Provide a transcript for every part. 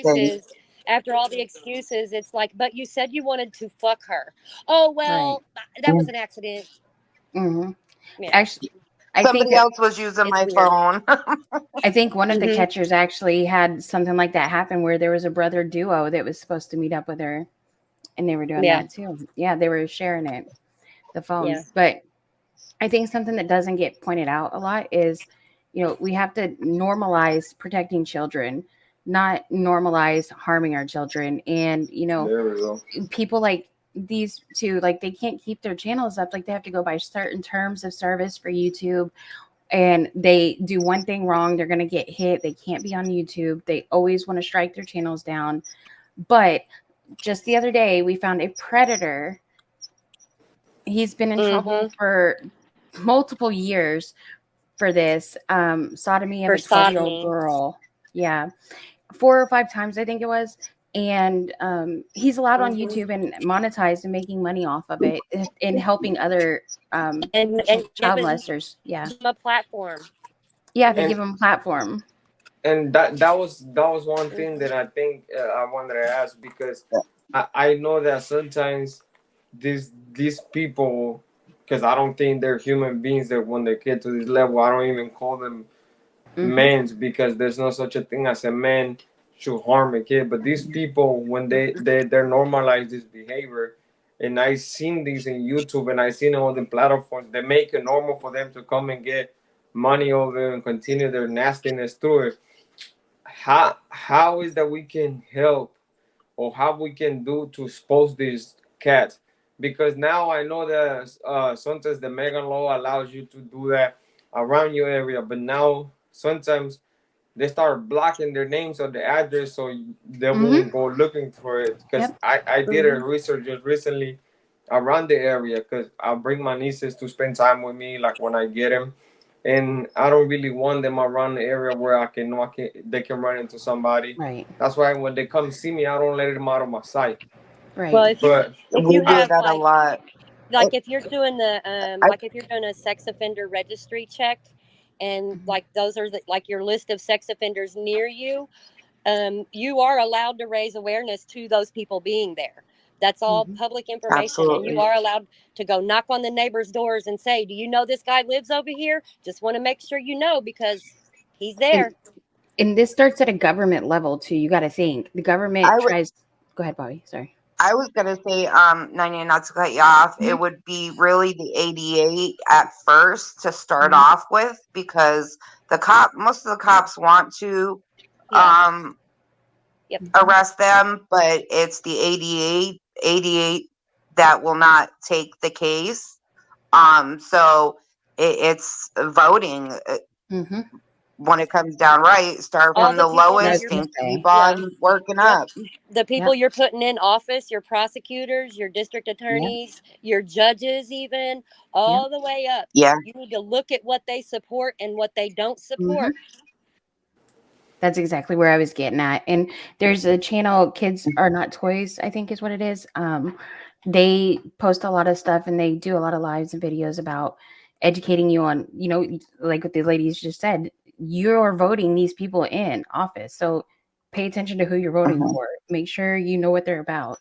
excuses, after all the excuses, it's like, but you said you wanted to fuck her. Oh, Right. well, that was an accident. Mm-hmm. Yeah, Actually, I think Somebody else was using it's my weird. phone. one of the Mm-hmm. catchers actually had something like that happen where there was a brother duo that was supposed to meet up with her, and they were doing Yeah, that too. Yeah, they were sharing it, the yeah. phone. But I think something that doesn't get pointed out a lot is, we have to normalize protecting children, not normalize harming our children. And, There we go. people like these two, like, they can't keep their channels up. Like, they have to go by certain terms of service for YouTube, and they do one thing wrong, they're going to get hit. They can't be on YouTube. They always want to strike their channels down. But just the other day, we found a predator. He's been in trouble Mm-hmm. for multiple years for this, sodomy of For a 12-year-old sodomy. girl. Yeah, 4 or 5 times, I think it was. And he's allowed on Mm-hmm. YouTube and monetized and making money off of it, and helping other And child giving molesters. Yeah. them a platform. Yeah, they Mm-hmm. give him a platform. And that was one thing that I think I wanted to ask, because I know that sometimes these people, because I don't think they're human beings, that when they get to this level, I don't even call them Mm-hmm. men, because there's no such a thing as a man should harm a kid. But these people, when they're normalize this behavior, and I seen these in YouTube and I seen all the platforms, they make it normal for them to come and get money over and continue their nastiness through it. How is that we can help, or how we can do to expose these cats? Because now I know that sometimes the Megan law allows you to do that around your area, but now sometimes they start blocking their names or the address, so they Mm-hmm. won't go looking for it. Because Yep. I did a Mm-hmm. research just recently around the area, because I bring my nieces to spend time with me, like when I get them, and I don't really want them around the area where they can run into somebody. Right. That's why when they come see me, I don't let them out of my sight. Well, Right. But if We you do have that a lot. like if you're doing the I, like if you're doing a sex offender registry check, and like those are like your list of sex offenders near you, you are allowed to raise awareness to those people being there. That's all Mm-hmm. public information, and you absolutely. are allowed to go knock on the neighbors' doors and say, "Do you know this guy lives over here? Just want to make sure you know because he's And there." and this starts at a government level too. You got to think the government I would. tries. Go ahead, Bobby. Sorry. I was gonna say, Nanya, not to cut you off, Mm-hmm. it would be really the 88 at first to start Mm-hmm. off with, because most of the cops want to Yeah. um Yep. Mm-hmm. arrest them, but it's the 88 that will not take the case. So it's voting. Mm-hmm. When it comes down right, start All from the the people I that was lowest you're, gonna and keep say. yeah, on working yep. up. The people Yep. you're putting in office, your prosecutors, your district Yep. attorneys, your judges, even Yep. all the way up. Yeah, You need to look at what they support and what they don't Mm-hmm. support. That's exactly where I was getting at. And there's a channel, Kids Are Not Toys, I think is what it is. They post a lot of stuff, and they do a lot of lives and videos about educating you on, like what the ladies just said, you're voting these people in office. So pay attention to who you're voting uh-huh. for. Make sure you know what they're about.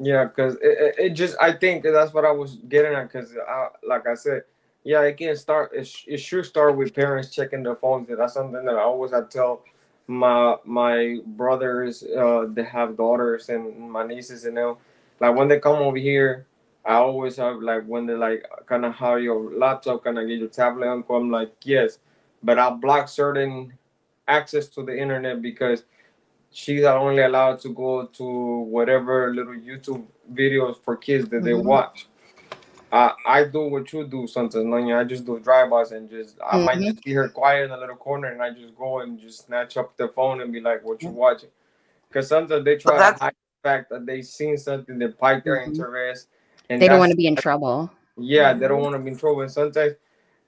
yeah, because it just, I think that's what I was getting at. Because like I said, yeah, it can start. It should start with parents checking their phones. That's something that I always I tell my brothers that have daughters and my nieces and them. Like when they come over here, I always have, like, when they like kind of have your laptop, kind of get your tablet, uncle. I'm like, yes, but I block certain access to the internet, because she's only allowed to go to whatever little YouTube videos for kids that they Mm-hmm. watch. I do what you do sometimes, Nonya. I just do drive-bys, and just I might Mm-hmm. just see her quiet in a little corner, and I just go and just snatch up the phone and be like, "What you Yep. watching?" Because sometimes they But try to that's hide the fact that they seen something that piqued their Mm-hmm. interest, and They don't want to that's, be in trouble. yeah, they don't Hmm. want to be in trouble. And sometimes,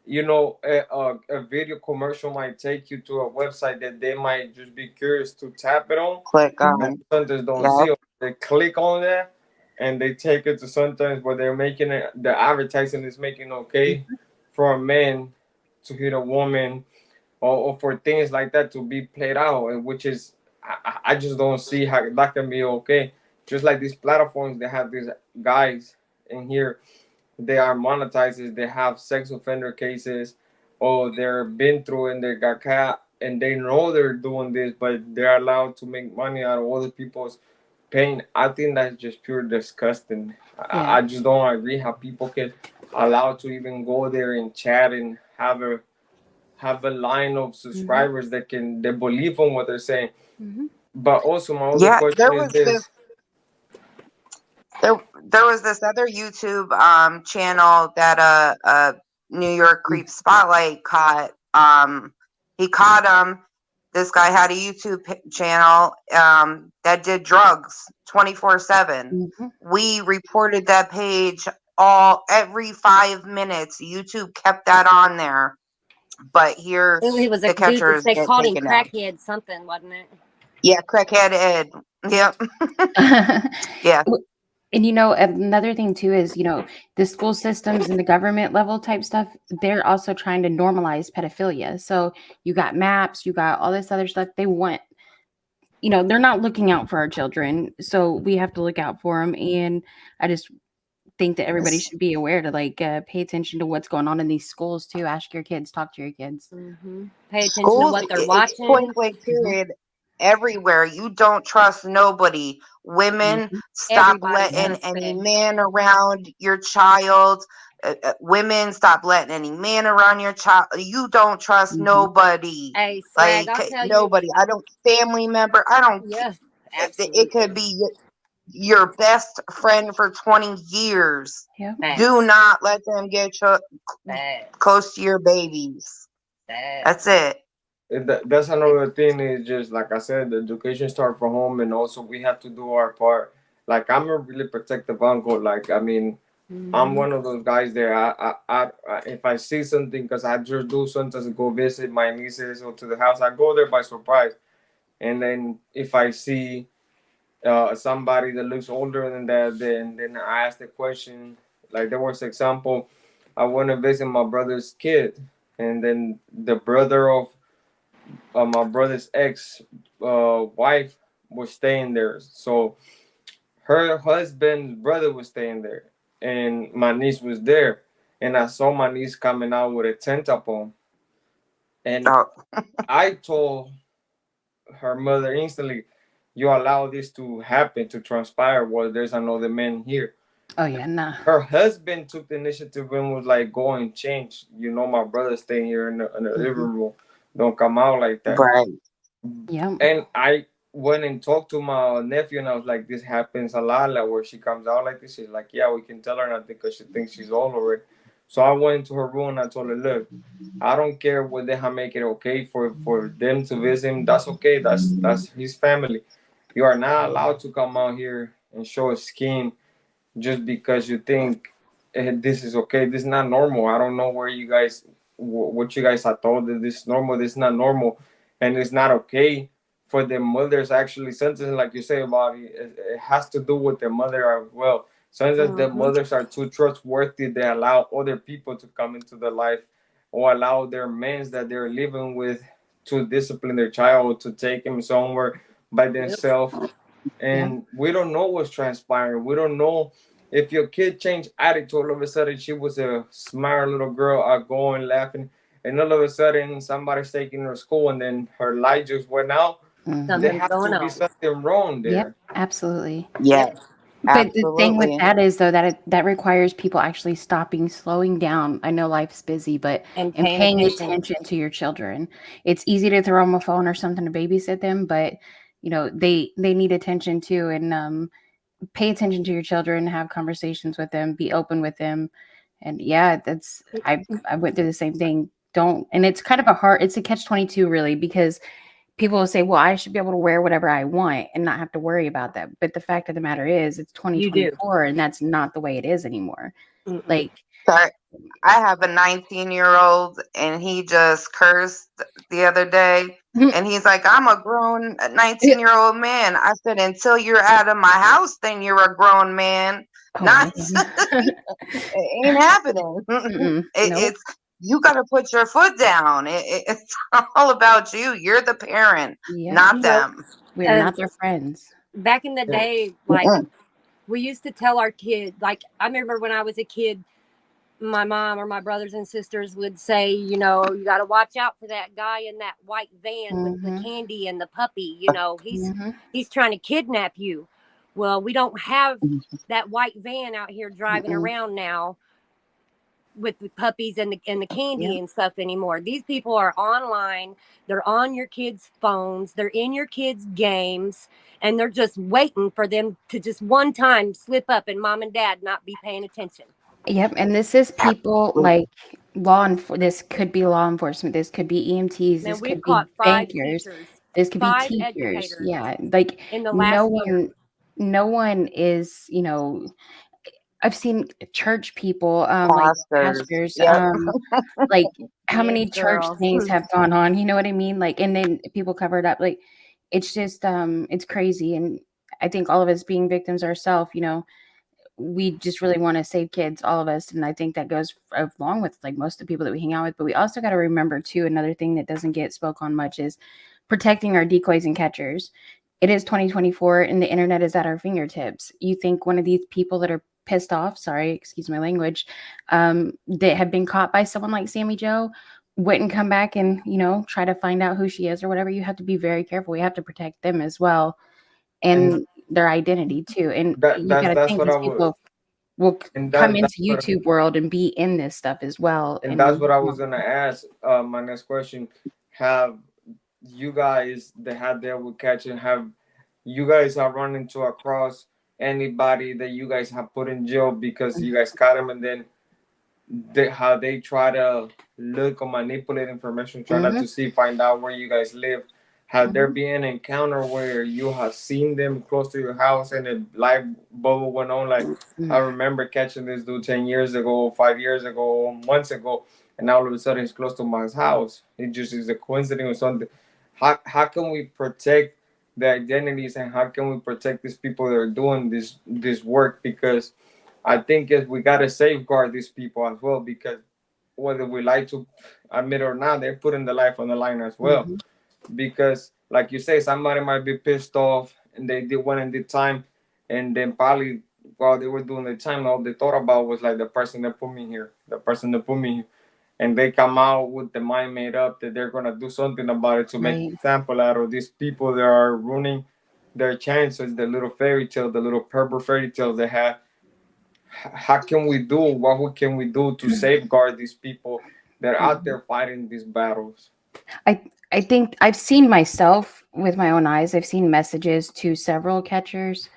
a video commercial might take you to a website that they might just be curious to tap it on, click Mm-hmm. and on. sometimes don't Yeah. see it. They click on that, and they take it to sometimes where they're making it. The advertising is making okay for a man to hit a woman, or for things like that to be played out, and which is I just don't see how that can be okay. Just like these platforms, they have these guys in here, they are monetized, they have sex offender cases, or they're been through and they got caught and they know they're doing this, but they're allowed to make money out of other people's pain. I think that's just pure disgusting. Yeah. I just don't agree how people can allow to even go there and chat and have a line of Hmm. subscribers that can they believe on what they're saying. Hmm. But also my other Yeah, question is this. there was this other YouTube channel that New York Creep Spotlight caught. He caught him. This guy had a YouTube channel that did drugs 24/7. Hmm. We reported that page all every 5 minutes. YouTube kept that on there, but here Ooh, he was a the dude that catchers they get called him taken down. crackhead something, wasn't it? Yeah, crackhead Ed. Yep. Yeah. And another thing too is, the school systems and the government level type stuff, they're also trying to normalize pedophilia. So you got maps, you got all this other stuff. They want, they're not looking out for our children. So we have to look out for them. And I just think that everybody should be aware to pay attention to what's going on in these schools too. Ask your kids, talk to your kids. Pay attention to Schools, what they're it's point watching. blank Hmm. period everywhere. You don't trust nobody. Women, Hmm. stop Everybody's Yeah. letting any suspect. man around your child. Women, stop letting any man around your child. You don't trust Hmm. nobody. Hey, swag, Like I'll tell you. nobody. I don't family member. I don't. Yeah, It could absolutely. be your best friend for 20 years. Yeah. Do Facts. not let them get Facts. close to your babies. That's Facts. it. That's another thing is just like I said, the education start from home, and also we have to do our part. Like I'm a really protective uncle. Like I mean, I'm Mm-hmm. one of those guys there. If I see something, because I just do sometimes go visit my nieces or to the house, I go there by surprise. And then if I see somebody that looks older than that, then I ask the question. Like there was example, I went to visit my brother's kid, and then the brother of my brother's ex wife was staying there. So her husband's brother was staying there, and my niece was there, and I saw my niece coming out with a tent up on, and Oh, I told her mother instantly, "You allow this to happen to transpire while there's another man here." Oh yeah. Nah. Her husband took the initiative and was like, "Go and change. You know, my brother's staying here in the Hmm. living room. Don't come out like that." right. Yeah. And I went and talked to my nephew, and I was like, "This happens a lot, like where she comes out like this." She's like, "Yeah, we can tell her nothing because she thinks she's old already." So I went into her room and I told her, "Look, I don't care what they have make it okay for them to visit him. That's okay. That's his family. You are not allowed to come out here and show a skin just because you think this is okay. This is not normal. I don't know where you guys, what you guys are told that this is normal. This is not normal, and it's not okay for the mothers actually. Something like you say, Bobby, it has to do with the mother as well. Sometimes the Mm-hmm. mothers are too trustworthy. They allow other people to come into their life, or allow their men that they're living with to discipline their child, to take him somewhere by Yep. themselves, Yeah. and we don't know what's transpiring. We don't know if your kid changed attitude. All of a sudden, she was a smart little girl, outgoing, laughing, and all of a sudden, somebody's taking her to school, and then her light just went out. Hmm. There Something's has going to be on. something wrong Yep. there. Absolutely. Yeah, Yep. But the thing with absolutely. that is though that that requires people actually stopping, slowing down. I know life's busy, but And and paying paying attention. attention to your children. It's easy to throw them a phone or something to babysit them, but they need attention too. And pay attention to your children, have conversations with them, be open with them. And yeah, that's I went through the same thing. Don't and it's kind of it's a catch-22 really because people will say, well, I should be able to wear whatever I want and not have to worry about that. But the fact of the matter is, it's You do. 2024 and that's not the way it is anymore. Mm-mm. Like, So I have a 19-year-old and he just cursed the other day. And he's like, I'm a grown 19-year-old man. I said, until you're out of my house, then you're a grown man. oh, Not, man. it ain't happening. Mm-mm. Nope. It's, you got to put your foot down. It's all about you. You're the parent, Yep. not You know, them. We are not their friends. Back in the day, like we used to tell our kids, like I remember when I was a kid, my mom or my brothers and sisters would say, you know, you got to watch out for that guy in that white van with the Mm-hmm. candy and the puppy. You know, Mm-hmm. he's trying to kidnap you. Well, we don't have that white van out here driving Mm-mm. around now with the puppies and the Yep. candy and stuff anymore. These people are online. They're on your kids' phones. They're in your kids' games, and they're just waiting for them to just one time slip up and mom and dad not be paying attention. Yep. And this is people like this could be law enforcement. This could be EMTs. Man, This we've could be caught five bankers. teachers, This could be five teachers. educators Yeah. Like in the no last year. one, no one is, I've seen church people, like Pastors. pastors, Yep. like how Yes, many church girl. things have gone on, you know what I mean? Like, and then people cover it up. Like, it's just, it's crazy. And I think all of us being victims ourselves, we just really want to save kids, all of us. And I think that goes along with like most of the people that we hang out with. But we also got to remember too, another thing that doesn't get spoke on much is protecting our decoys and catchers. It is 2024 and the internet is at our fingertips. You think one of these people that are pissed off, sorry, excuse my language, that have been caught by someone like Sammy Joe wouldn't come back and, try to find out who she is or whatever. You have to be very careful. We have to protect them as well And and their identity too. And that you got to that's think what I these would, people will and come that's into what YouTube world and be in this stuff as well. and that's And what I was gonna ask. My next question: have you guys that had there with catching, have you guys have run into across anybody that you guys have put in jail because you guys caught them, and then how they try to look or manipulate information, try not mm-hmm, to see, find out where you guys live? Have there mm-hmm, been an encounter where you have seen them close to your house and a live bubble went on? Like, I remember catching this dude 10 years ago, 5 years ago, months ago, and now all of a sudden he's close to my house. It just is a coincidence or something. How can we protect the identities, and how can we protect these people that are doing this work? Because I think we gotta safeguard these people as well, because whether we like to admit or not, they're putting their life on the line as well. mm-hmm, Because, like you say, somebody might be pissed off and they did one and did time, and then probably while they were doing the time, all they thought about was like the person that put me here, the person that put me here, and they come out with the mind made up that they're gonna do something about it to make an right. example out of these people that are ruining their chances, the little fairy tale, the little purple fairy tales they have. How can we do, what can we do to safeguard these people that are out Mhm. there fighting these battles? I think I've seen myself with my own eyes. I've seen messages to several catchers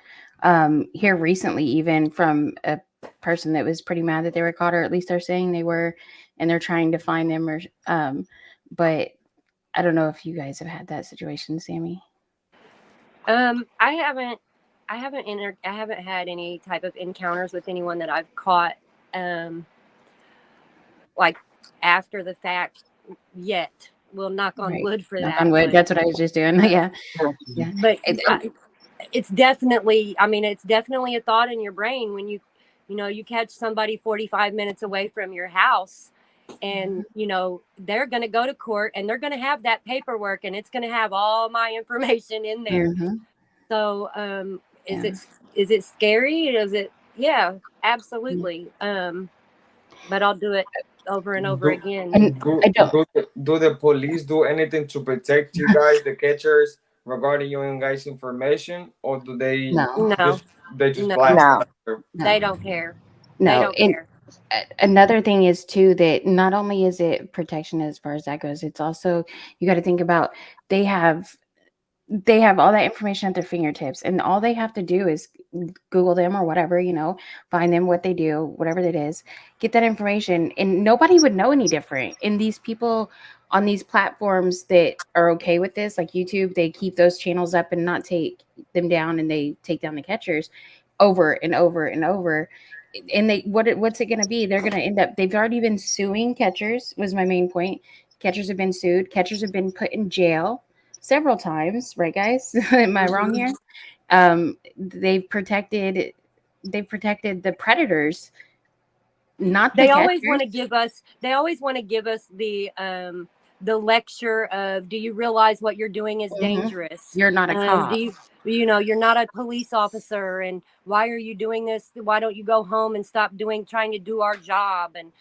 here recently, even from a person that was pretty mad that they were caught, or at least they're saying they were, and they're trying to find them. Or, but I don't know if you guys have had that situation, Sammy. I haven't. I haven't had any type of encounters with anyone that I've caught, um, like after the fact yet. We'll knock on Right. wood for Knock on that, wood. That's what I was just doing. uh, Yeah. Yeah. but It, it's definitely. I mean, it's definitely a thought in your brain when you catch somebody 45 minutes away from your house, and they're going to go to court and they're going to have that paperwork and it's going to have all my information in there. mm-hmm, So, is yeah. it scary? Is it? Yeah, Mm. absolutely. But I'll do it over and over Do again. And I don't. do the police do anything to protect you guys, the catchers, regarding your guys' information, or do No. No, just they just no, blast it No. out there? they No. don't care. They No. don't And care. another thing is too that not only is it protection as far as that goes, it's also you got to think about they have they have all that information at their fingertips, and all they have to do is Google them or whatever, find them, what they do, whatever it is, get that information, and nobody would know any different. And these people on these platforms that are okay with this, like YouTube, they keep those channels up and not take them down, and they take down the catchers over and over and over. And what's it going to be? They're going to end up. They've already been suing catchers. Was my main point. Catchers have been sued. Catchers have been put in jail several times, right, guys? Am I wrong here? They've protected the predators, not the They always want catchers. to give us. They always want to give us the the lecture of, do you realize what you're doing is Hmm. dangerous? You're not a Do cop. you, you're not a police officer, and why are you doing this? Why don't you go home and stop trying to do our job? And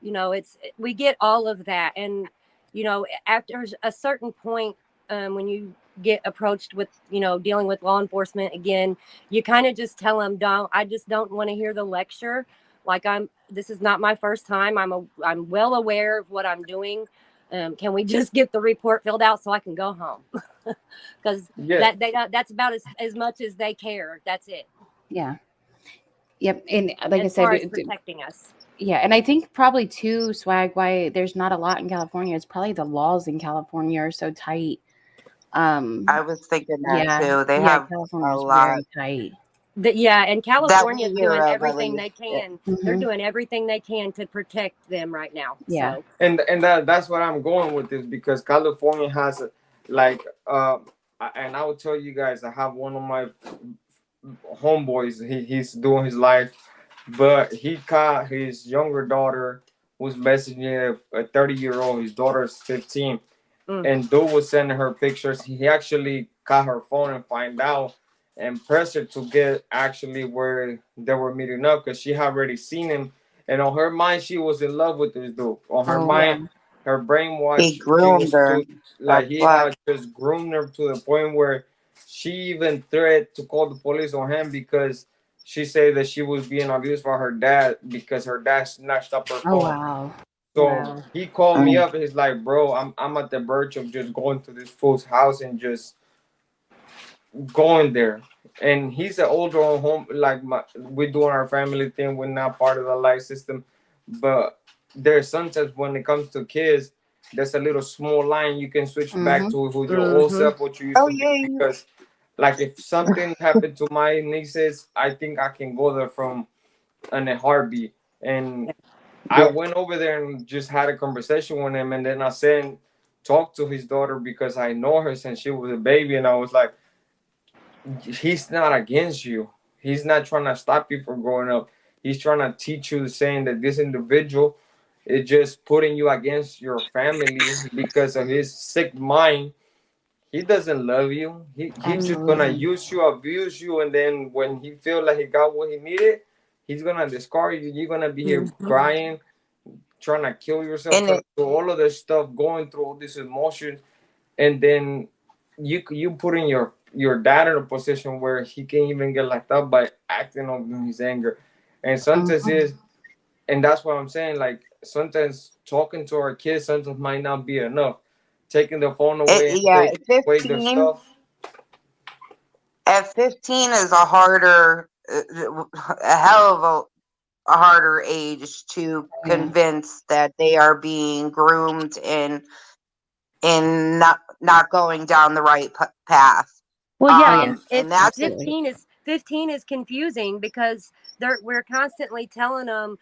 it's, we get all of that. And after a certain point, when you get approached with dealing with law enforcement again, you kind of just tell them, don't I just don't want to hear the lecture. Like, this is not my first time. I'm well aware of what I'm doing. Can we just get the report filled out so I can go home? Because Yeah. that's about as much as they care. That's it, Yeah. Yep. And like I as said, far as protecting us. yeah. And I think probably too, Swag, why there's not a lot in California is probably the laws in California are so tight. I Um, was thinking that yeah. too. They Yeah. have California a is lot very tight. Yeah, and that California we is hear doing of, at everything least. they can. They're Hmm. doing everything they can to protect them right now. Yeah. So And that's what I'm going with this, because California has like and I will tell you guys, I have one of my homeboys. He's doing his life, but he caught his younger daughter who's messaging a 30-year-old. His daughter is 15, mm, and dude was sending her pictures. He actually got her phone and find out and pressed her to get actually where they were meeting up, because she had already seen him, and on her mind she was in love with this dude. On her Oh, yeah, mind, wow. her He brainwash, she groomed was her. too, like That's he why. had just groomed her to the point where she even threatened to call the police on him, because she said that she was being abused by her dad because her dad snatched up her Oh, phone. wow. So Wow. he called me Mm. up and he's like, "Bro, I'm at the verge of just going to this fool's house and just going there." And he's an older home, like we're doing our family thing. We're not part of the life system, but there's sometimes when it comes to kids, there's a little small line you can switch back Hmm. to who your old mm-hmm, self, what you used Oh to be. yeah, Because, like, if something happened to my nieces, I think I can go there from in a heartbeat. And I yeah. went over there and just had a conversation with him, and then I said, talk to his daughter because I know her since she was a baby, and I was like, he's not against you. He's not trying to stop you from growing up. He's trying to teach you, saying that this individual is just putting you against your family because of his sick mind. He doesn't love you. He's just gonna Absolutely. use you, abuse you, and then when he feel like he got what he needed, he's gonna discard you. You're gonna be here mm-hmm. crying, trying to kill yourself, And trying it, to do all of this stuff, going through all these emotions, and then you put in your dad in a position where he can't even get locked up by acting on his anger, and sometimes Mhm. is, and that's what I'm saying. Like, sometimes talking to our kids sometimes might not be enough. Taking the phone away and yeah, taking away their 15. stuff. At 15 is a harder, a hell of a harder age to Yeah. convince that they are being groomed and not going down the right path. Well, Oh, yeah, yeah. and And it's that's Absolutely. 15 is confusing because we're constantly telling them,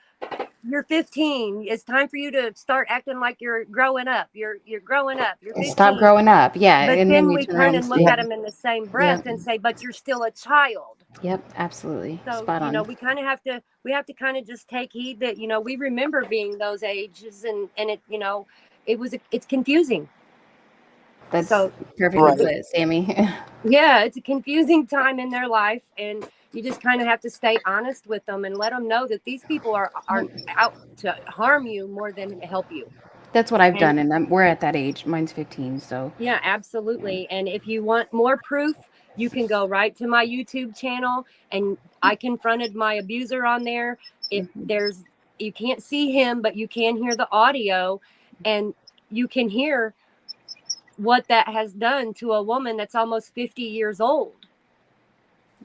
you're 15. It's time for you to start acting like you're growing up. You're growing up. You're Stop 15. growing up. Yeah. But And then then we we turn around turn and and look say, at them in the same breath yep. and say, but you're still a child. Yep. Absolutely. So, Spot on. we kind of have to kind of just take heed that, we remember being those ages, and it's confusing. That's So, perfectly right. put, Sammy. yeah, it's a confusing time in their life, and you just kind of have to stay honest with them and let them know that these people are out to harm you more than help you. That's what I've And done. And we're at that age. Mine's 15. So, yeah, absolutely. And if you want more proof, you can go right to my YouTube channel, and I confronted my abuser on there. If mhm. there's You can't see him, but you can hear the audio, and you can hear what that has done to a woman that's almost 50 years old.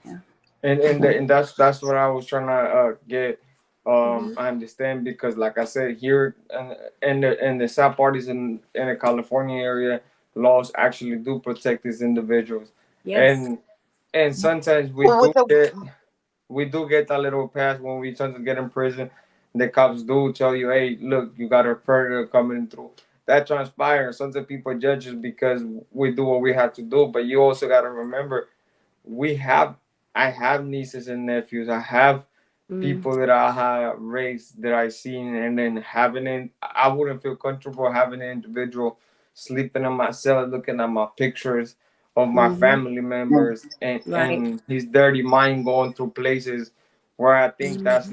Yeah. And that's what I was trying to get. Mhm. I understand, because, like I said, here in the sad parties in the California area, laws actually do protect these individuals, Yes. and sometimes Well, with the we do get a little pass when we tend to get in prison. The cops do tell you, "Hey, look, you got a predator coming through." That transpires. Sometimes people judge us because we do what we have to do, but you also got to remember, we have I have nieces and nephews. I have Mm. people that I have raised that I seen, and then having it, I wouldn't feel comfortable having an individual sleeping in my cell, looking at my pictures of my Mm-hmm. family members, Right. and his dirty mind going through places where I think Mhm. that's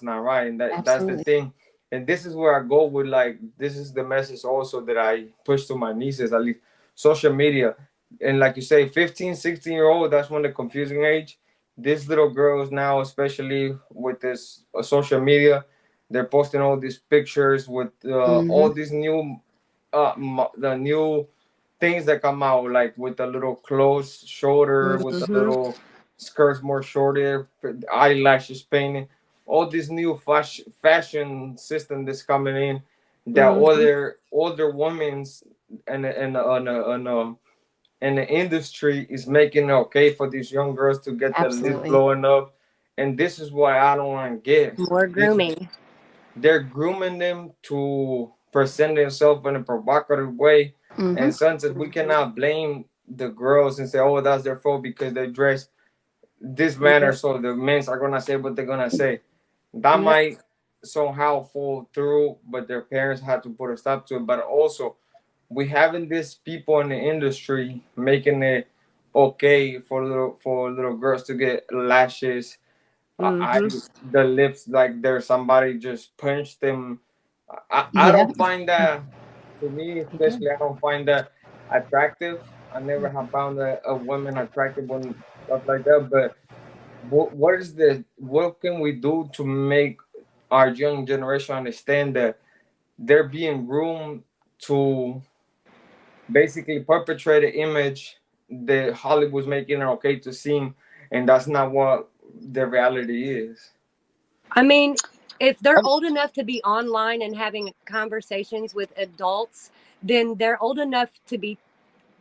not right, and that's the Absolutely. thing. And this is where I go with, like, this is the message also that I push to my nieces, at least social media. And like you say, 15, 16-year old, that's when the confusing age. These little girls now, especially with this social media, they're posting all these pictures with Mm-hmm. all these new the new things that come out, like with the little closed shoulder, with the Mhm. little skirts more shorter, eyelashes painted, all this new fashion system that's coming in, that Mhm. older women's and the industry is making it okay for these young girls to get the lips Absolutely. blowing up. And this is why I don't want to get More this. grooming. They're grooming them to present themselves in a provocative way. Mm-hmm. And sometimes we cannot blame the girls and say, oh, that's their fault because they dress this manner. Yep. So the men are going to say what they're going to say. That Yep. might somehow fall through, but their parents had to put a stop to it. But also, we having these people in the industry making it okay for little girls to get lashes. I Mhm. the lips like there's somebody just punched them. I Yeah, don't find that, to me they do. especially, I don't find that attractive. I never have found a woman attractive when stuff like that. But what can we do to make our young generation understand that they're being groomed to basically perpetrate an image that Hollywood's making it okay to see, and that's not what the reality is. I mean, if they're old enough to be online and having conversations with adults, then they're old enough to be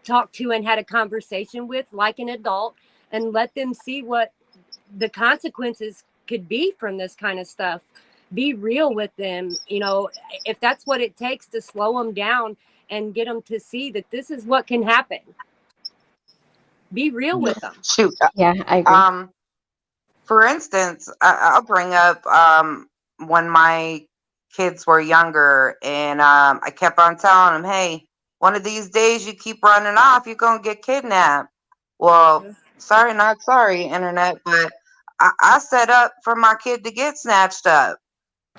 talked to and had a conversation with like an adult, and let them see what the consequences could be from this kind of stuff. Be real with them, if that's what it takes to slow them down and get them to see that this is what can happen. Be real with them. Shoot. Yeah, I agree. Um, for instance, I'll bring up when my kids were younger, and I kept on telling them, "Hey, one of these days you keep running off, you're gonna get kidnapped." Well, sorry, not sorry, internet, but I set up for my kid to get snatched up.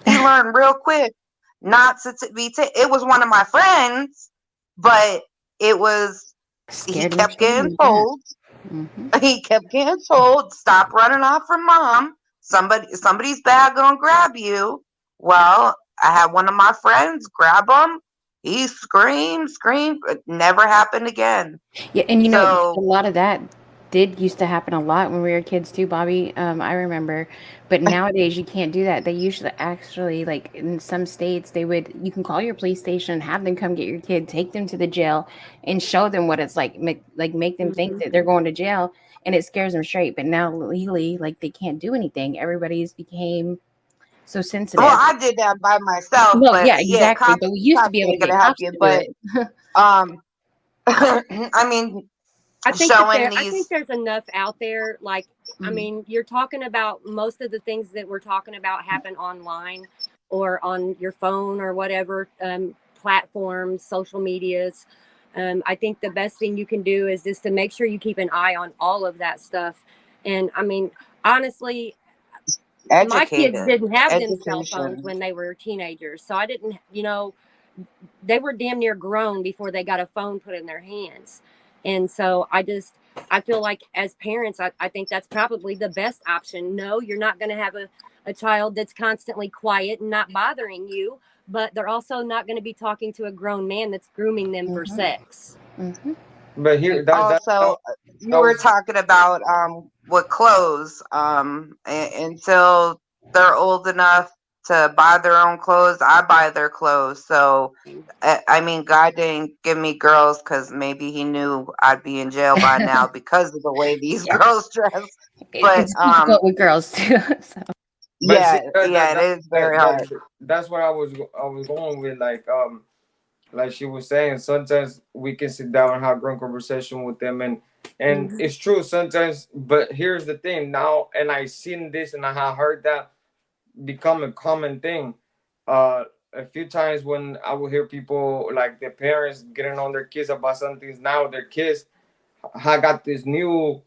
He learned real quick not to be. It was one of my friends, but it was he Scared and kept getting shame. Yeah. told. Mm-hmm. He kept getting told, "Stop running off from mom. Somebody's bad gonna grab you." Well, I had one of my friends grab him. He screamed, screamed. It never happened again. Yeah, and a So, lot of that did used to happen a lot when we were kids too, Bobby. I remember, but nowadays you can't do that. They usually actually, like in some states, you can call your police station, have them come get your kid, take them to the jail, and show them what it's like, make them think Mhm. that they're going to jail, and it scares them straight. But now legally, like they can't do anything. Everybody's became so well, sensitive. I did that by myself, Well, but yeah, yeah, exactly. But we used to cops be able to ain't gonna get help cops you. to do But it. um, I mean, showing I think these. there's enough out there. Like, I Mhm. mean, you're talking about most of the things that we're talking about happen online or on your phone or whatever platforms, social medias. I think the best thing you can do is just to make sure you keep an eye on all of that stuff. And I mean, honestly, my kids Educated didn't have them cell phones education. when they were teenagers, so I didn't, they were damn near grown before they got a phone put in their hands. And so I feel like as parents, I think that's probably the best option. No, you're not going to have a child that's constantly quiet and not bothering you, but they're also not going to be talking to a grown man that's grooming them for Mhm. sex. Mhm. But And here, also, that you were was talking about with clothes until they're old enough to buy their own clothes. I buy their clothes. So I mean, God didn't give me girls because maybe He knew I'd be in jail by now because of the way these Yeah, girls dress. But it's difficult with girls too. So. But see, yeah, yeah, it is very hard. that's what I was going with. Like she was saying, sometimes we can sit down and have great conversation with them, and Mm-hmm. it's true sometimes. But here's the thing now, and I seen this and I have heard that become a common thing. Uh, a few times when I would hear people like the parents getting on their kids about some things. Now their kids I got this new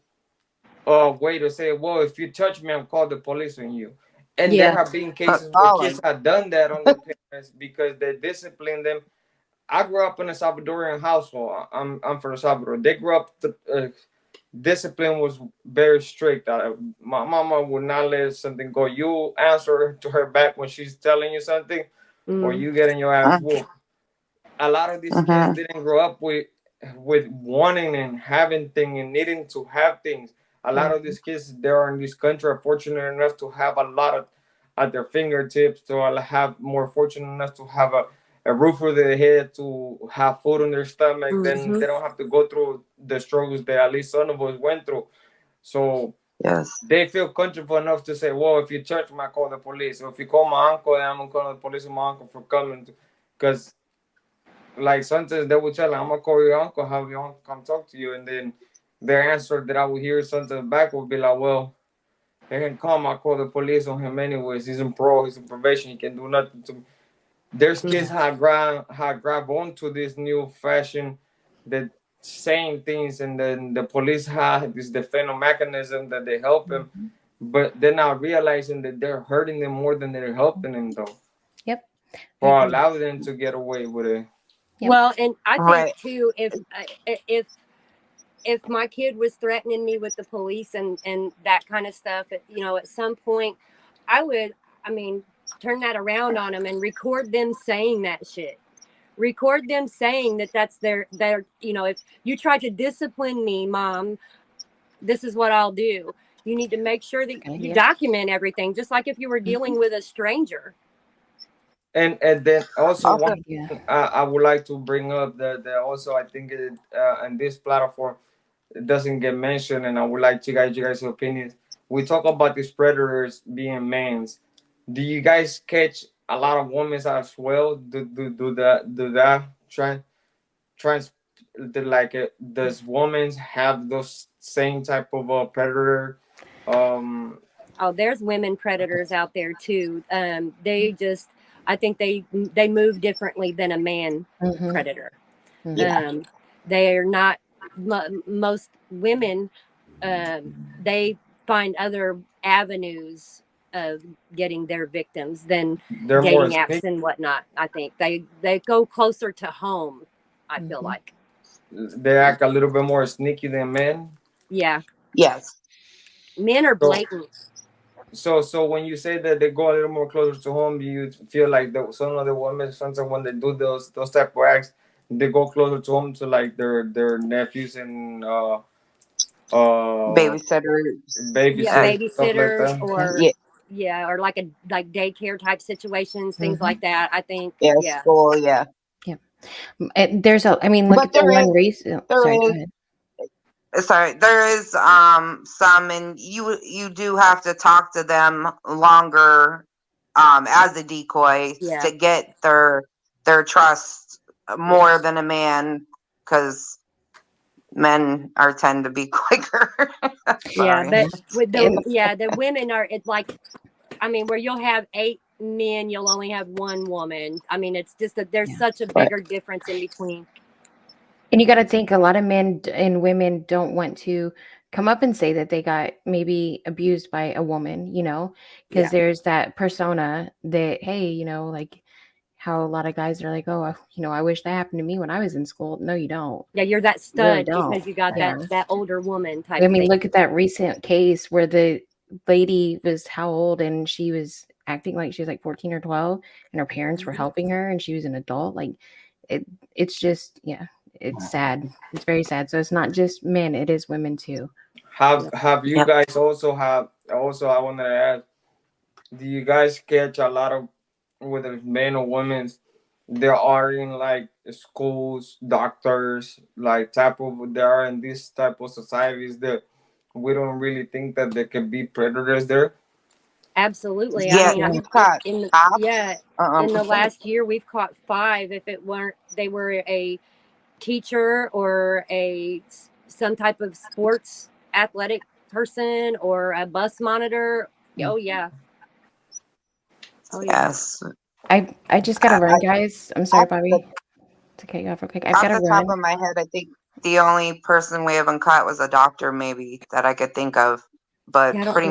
way to say, well, if you touch me, I'm call the police on you. And there Yeah. have been cases where Oh, kids have done that on the parents because they discipline them. I grew up in a Salvadorian household. I'm from El Salvador. They grew up. Discipline was very strict. My mama would not let something go. You answer to her back when she's telling you something, or Mm. you getting your ass whooped. A lot of these kids mm-hmm. didn't grow up with wanting and having things and needing to have things. A lot of these kids there are in this country are fortunate enough to have a lot of at their fingertips, to have more fortunate enough to have a roof over their head, to have food in their stomach. Then Mm-hmm. they don't have to go through the struggles that at least some of us went through. So Yes. they feel comfortable enough to say, well, if you touch me, I call the police. Or if you call my uncle, then I'm gonna call the police on my uncle for coming. Because like sometimes they would tell, I'm gonna call your uncle, have your uncle come talk to you, and then their answer that I would hear sometimes back would be like, well, he can come, I call the police on him anyways. He's in pro, he's in probation, he can do nothing to me. There's kids have grab onto this new fashion that saying things, and then the police have this defense mechanism that they help him, but they're not realizing that they're hurting them more than they're helping them though. Yep. I For agree. allow them to get away with it. Yep. Well, and I think Right. too, if my kid was threatening me with the police and that kind of stuff, at some point, I would, I mean, turn that around on them and record them saying that shit. Record them saying that that's their, if you try to discipline me, mom, this is what I'll do. You need to make sure that Good you idea. document everything, just like if you were Mhm. dealing with a stranger. And then also Also, one Good idea. thing I would like to bring up that also I think in this platform it doesn't get mentioned, and I would like to guys you guys' opinions. We talk about these predators being mans. Do you guys catch a lot of women as well? Do that trans like does women have those same type of predator? Um, Oh, there's women predators out there too. I think they move differently than a man Mm-hmm. predator. Mm-hmm. yeah. Um, they are not most women. They find other avenues of getting their victims than they're more dating apps sneaky. and whatnot. I think they go closer to home. I feel Mm-hmm. like, They act a little bit more sneaky than men. yeah, Yes. men are So blatant. so when you say that they go a little more closer to home, do you feel like some of the women sometimes when they do those type of acts, they go closer to home to like their nephews and uh Babysitters. Yeah, Uh, babysitters stuff like babysitters that. Yep. or yeah. yeah, or like daycare type situations, things Mm-hmm. like that. I think, Yeah. yeah, School. Yeah. Yep. There's a. I mean, look But at the one race. Oh, sorry. there Go is ahead. sorry, there is some, and you do have to talk to them longer as a decoy yeah, to get their trust more than a man, because men are tend to be quicker. yeah. Sorry. But with the And yeah, the women are it's like I mean, where you'll have 8 men, you'll only have one woman. I mean, it's just that there's yeah. such a Right. bigger difference in between. And you got to think a lot of men and women don't want to come up and say that they got maybe abused by a woman, because Yeah, there's that persona that, hey, like how a lot of guys are like, oh, I wish that happened to me when I was in school. No, you don't. yeah, you're that You really stud don't. because you got Yeah. that older woman I type mean, thing. look at that recent case where the lady was how old and she was acting like she was like 14 or 12 and her parents were Mhm. helping her and she was an adult. Like it it's just, yeah, it's sad. It's very sad. So it's not just men, it is women too. Yeah, Have you Yep. guys also I wanted to ask, do you guys catch a lot of whether it's men or women there are in like schools, doctors, like type of there are in this type of societies that we don't really think that there can be predators there. absolutely. I Yeah, mean, Yeah. we've caught in the cops. yeah, in the Okay. last year we've caught 5. If it weren't they were a teacher or some type of sports athletic person or a bus monitor. Oh yeah. Oh yeah. Yes. I just gotta run, guys. I'm sorry, Off the, Bobby, to cut you off real quick. I've off gotta the top run. of my head, I think the only person we haven't caught was a doctor, maybe that I could think of, but Yeah, I don't pretty think